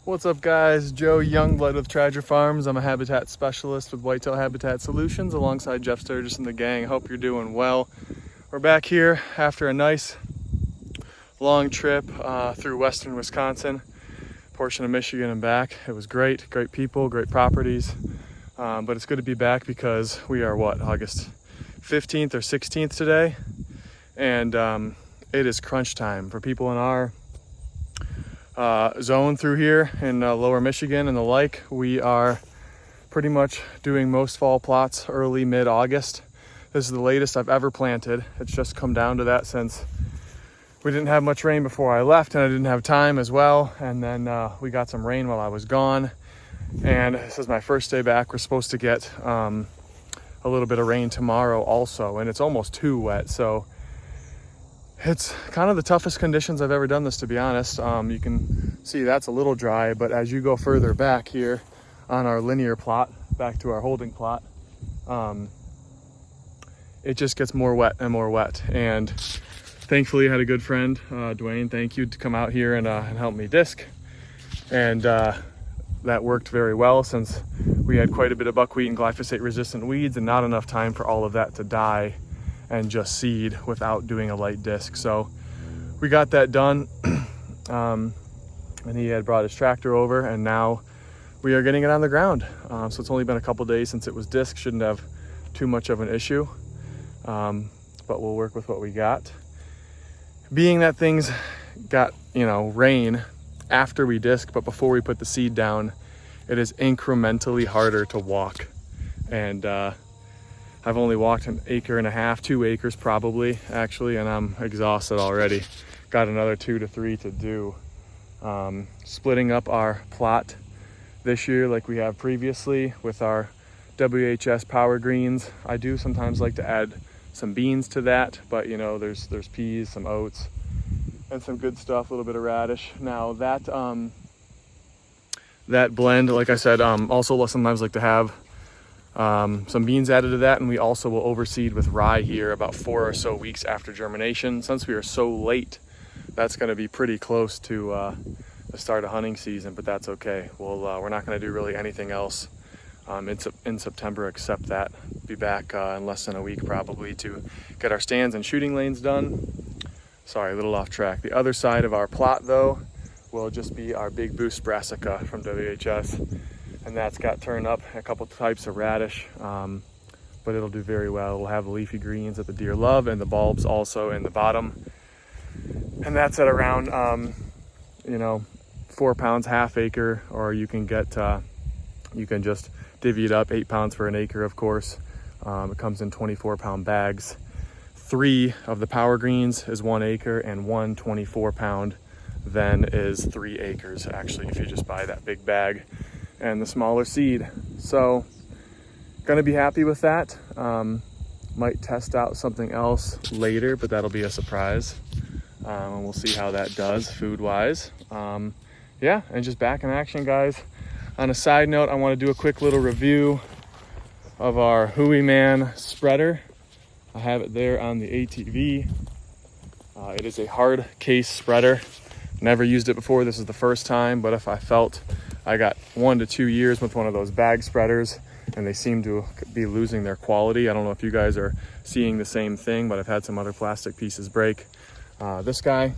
What's up, guys? Joe Youngblood with Treasure Farms. I'm a habitat specialist with Whitetail Habitat Solutions alongside Jeff Sturgis and the gang. Hope you're doing well. We're back here after a nice long trip through western Wisconsin, portion of Michigan and back. It was great people, great properties. But it's good to be back because we are August 15th or 16th today. And it is crunch time for people in our zone through here in lower Michigan and the like. We are pretty much doing most fall plots early mid-August. This is the latest I've ever planted. It's just come down to that since we didn't have much rain before I left, and I didn't have time as well. And then we got some rain while I was gone, and this is my first day back. We're supposed to get a little bit of rain tomorrow also, and it's almost too wet, so it's kind of the toughest conditions I've ever done this, to be honest. You can see that's a little dry, but as you go further back here on our linear plot, back to our holding plot, it just gets more wet and more wet. And thankfully I had a good friend, Dwayne, thank you, to come out here and help me disc. And that worked very well since we had quite a bit of buckwheat and glyphosate resistant weeds and not enough time for all of that to die and just seed without doing a light disc. So we got that done. And he had brought his tractor over, and now we are getting it on the ground. So it's only been a couple days since it was disc. Shouldn't have too much of an issue, but we'll work with what we got. Being that things got, rain after we disc, but before we put the seed down, it is incrementally harder to walk. And I've only walked an acre and a half, 2 acres probably, actually, and I'm exhausted already. Got another 2 to 3 to do. Splitting up our plot this year like we have previously with our WHS Power Greens. I do sometimes like to add some beans to that, but there's peas, some oats, and some good stuff, a little bit of radish. Now that that blend, like I said, also sometimes like to have some beans added to that, and we also will overseed with rye here about 4 or so weeks after germination. Since we are so late, that's going to be pretty close to the start of hunting season, but that's okay. We're not going to do really anything else in September except that. Be back in less than a week probably to get our stands and shooting lanes done. Sorry, a little off track. The other side of our plot though will just be our Big Boost Brassica from WHS. And that's got turned up a couple types of radish, but it'll do very well. It'll have the leafy greens that the deer love and the bulbs also in the bottom. And that's at around, 4 pounds half acre, or you can get, you can just divvy it up, 8 pounds for an acre, of course. It comes in 24-pound bags. 3 of the Power Greens is 1 acre, and 1 24-pound then is 3 acres, actually, if you just buy that big bag and the smaller seed. So gonna be happy with that. Might test out something else later, but that'll be a surprise. And we'll see how that does food wise. Yeah, and just back in action, guys. On a side note, I want to do a quick little review of our Hooyman spreader. I have it there on the ATV. It is a hard case spreader. Never used it before. This is the first time, but if I felt I got 1 to 2 years with one of those bag spreaders, and they seem to be losing their quality. I don't know if you guys are seeing the same thing, but I've had some other plastic pieces break. This guy,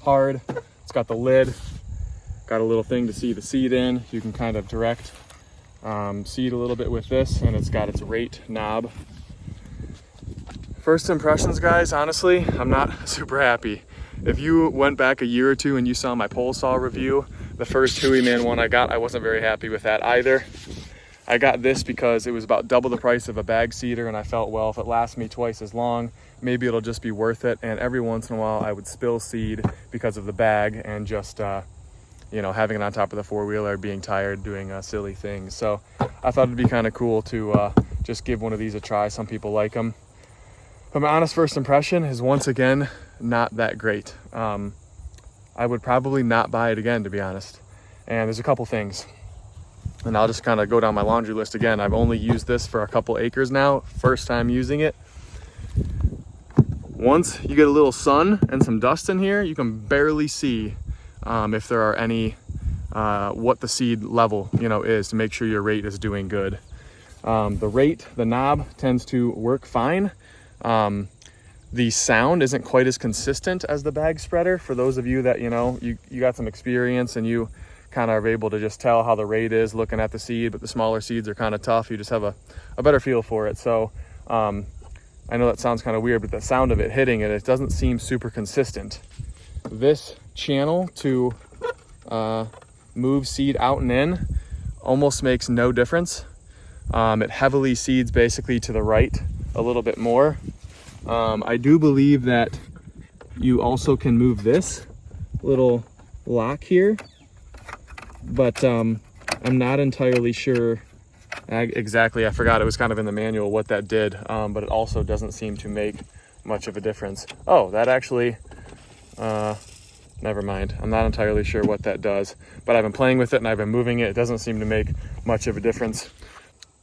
hard. It's got the lid, got a little thing to see the seed in. You can kind of direct seed a little bit with this, and it's got its rate knob. First impressions, guys, honestly, I'm not super happy. If you went back a year or two and you saw my pole saw review, the first Hooyman one I got, I wasn't very happy with that either. I got this because it was about double the price of a bag seeder, and I felt, well, if it lasts me twice as long, maybe it'll just be worth it. And every once in a while I would spill seed because of the bag and just, having it on top of the four-wheeler, being tired, doing silly things. So I thought it'd be kind of cool to just give one of these a try. Some people like them. But my honest first impression is, once again, not that great. I would probably not buy it again, to be honest. And there's a couple things. And I'll just kind of go down my laundry list again. I've only used this for a couple acres now. First time using it. Once you get a little sun and some dust in here, you can barely see if there are any what the seed level, is, to make sure your rate is doing good. The knob tends to work fine. The sound isn't quite as consistent as the bag spreader. For those of you that, you got some experience and you kind of are able to just tell how the rate is looking at the seed, but the smaller seeds are kind of tough. You just have a better feel for it. So I know that sounds kind of weird, but the sound of it hitting it doesn't seem super consistent. This channel to move seed out and in almost makes no difference. It heavily seeds basically to the right a little bit more. I do believe that you also can move this little lock here, but I'm not entirely sure exactly. I forgot, it was kind of in the manual what that did, but it also doesn't seem to make much of a difference. Oh, that actually, never mind. I'm not entirely sure what that does, but I've been playing with it and I've been moving it. It doesn't seem to make much of a difference.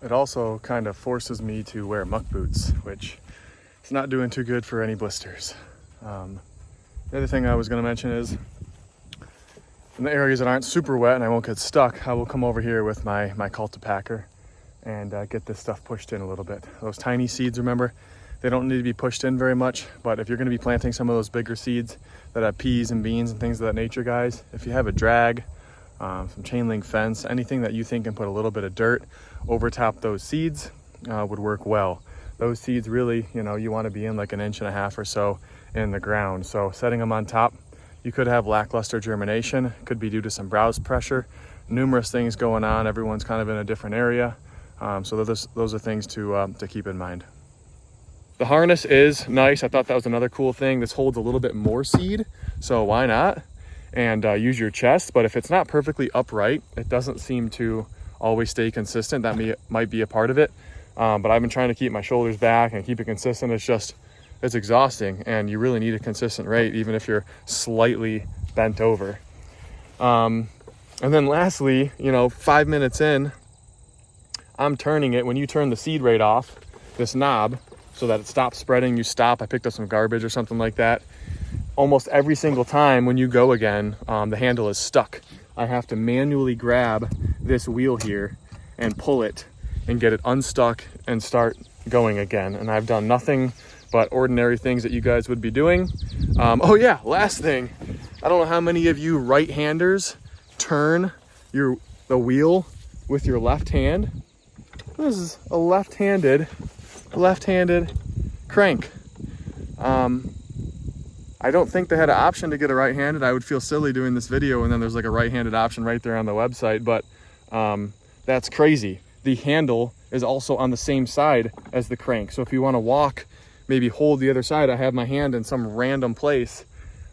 It also kind of forces me to wear muck boots, which is not doing too good for any blisters. The other thing I was going to mention is, in the areas that aren't super wet and I won't get stuck, I will come over here with my cultipacker and get this stuff pushed in a little bit. Those tiny seeds, remember, they don't need to be pushed in very much, but if you're going to be planting some of those bigger seeds that have peas and beans and things of that nature, guys, if you have a drag, some chain link fence, anything that you think can put a little bit of dirt over top those seeds would work well. Those seeds really, you want to be in like 1.5 inches or so in the ground. So setting them on top, you could have lackluster germination. It could be due to some browse pressure, numerous things going on. Everyone's kind of in a different area. So those are things to keep in mind. The harness is nice. I thought that was another cool thing. This holds a little bit more seed, so why not? And use your chest. But if it's not perfectly upright, it doesn't seem to always stay consistent. That might be a part of it. But I've been trying to keep my shoulders back and keep it consistent. It's exhausting, and you really need a consistent rate, even if you're slightly bent over. And then lastly, 5 minutes in, I'm turning it. When you turn the seed rate off, this knob, so that it stops spreading, you stop. I picked up some garbage or something like that. Almost every single time when you go again, the handle is stuck. I have to manually grab this wheel here and pull it and get it unstuck and start going again. And I've done nothing but ordinary things that you guys would be doing. Oh yeah, last thing. I don't know how many of you right-handers turn the wheel with your left hand. This is a left-handed crank. I don't think they had an option to get a right-handed. I would feel silly doing this video and then there's like a right-handed option right there on the website, but that's crazy. The handle is also on the same side as the crank. So if you want to walk, maybe hold the other side, I have my hand in some random place.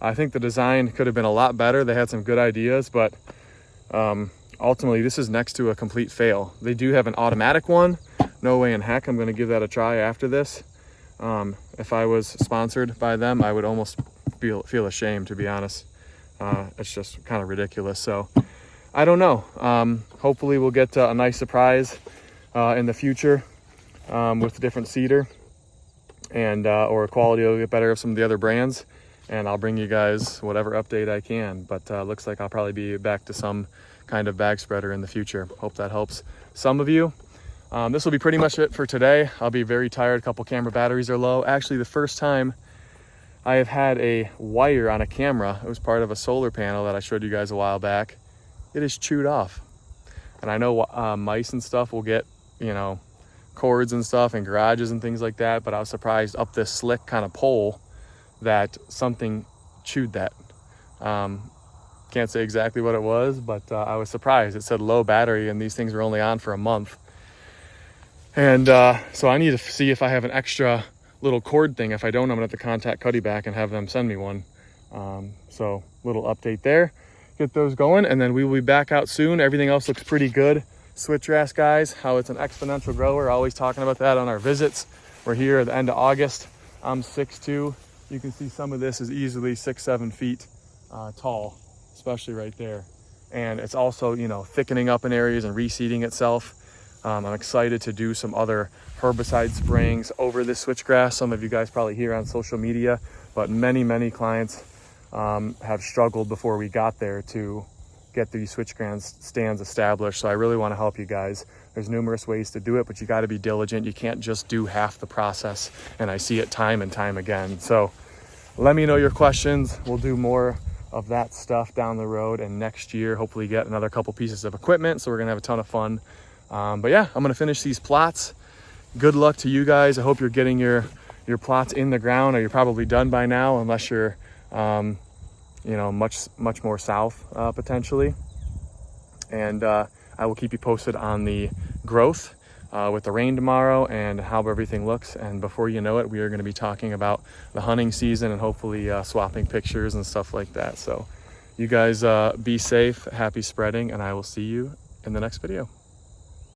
I think the design could have been a lot better. They had some good ideas, but ultimately this is next to a complete fail. They do have an automatic one. No way in heck I'm going to give that a try after this. If I was sponsored by them, I would almost feel ashamed, to be honest. It's just kind of ridiculous. So I don't know. Hopefully we'll get a nice surprise in the future with the different cedar, and or quality will get better of some of the other brands, and I'll bring you guys whatever update I can. But looks like I'll probably be back to some kind of bag spreader in the future. Hope that helps some of you. This will be pretty much it for today. I'll be very tired. A couple camera batteries are low. Actually, the first time I have had a wire on a camera, it was part of a solar panel that I showed you guys a while back. It is chewed off. And I know mice and stuff will get, cords and stuff in garages and things like that, but I was surprised up this slick kind of pole that something chewed that. Can't say exactly what it was, but I was surprised. It said low battery and these things were only on for a month. And so I need to see if I have an extra little cord thing. If I don't, I'm gonna have to contact Cuddyback and have them send me one. So little update there. Get those going, and then we will be back out soon. Everything else looks pretty good. Switchgrass, guys, how it's an exponential grower. Always talking about that on our visits. We're here at the end of August. I'm 6'2". You can see some of this is easily 6-7 feet tall, especially right there. And it's also, thickening up in areas and reseeding itself. I'm excited to do some other herbicide sprayings over this switchgrass. Some of you guys probably hear on social media, but many clients have struggled before we got there to get these switch stands established. So I really want to help you guys. There's numerous ways to do it, but you got to be diligent. You can't just do half the process, and I see it time and time again. So let me know your questions. We'll do more of that stuff down the road, and next year hopefully get another couple pieces of equipment, so we're gonna have a ton of fun. But yeah, I'm gonna finish these plots. Good luck to you guys. I hope you're getting your plots in the ground, or you're probably done by now, unless you're you know, much more south potentially. And I will keep you posted on the growth with the rain tomorrow and how everything looks. And before you know it, we are going to be talking about the hunting season and hopefully swapping pictures and stuff like that. So you guys be safe, happy spreading, and I will see you in the next video.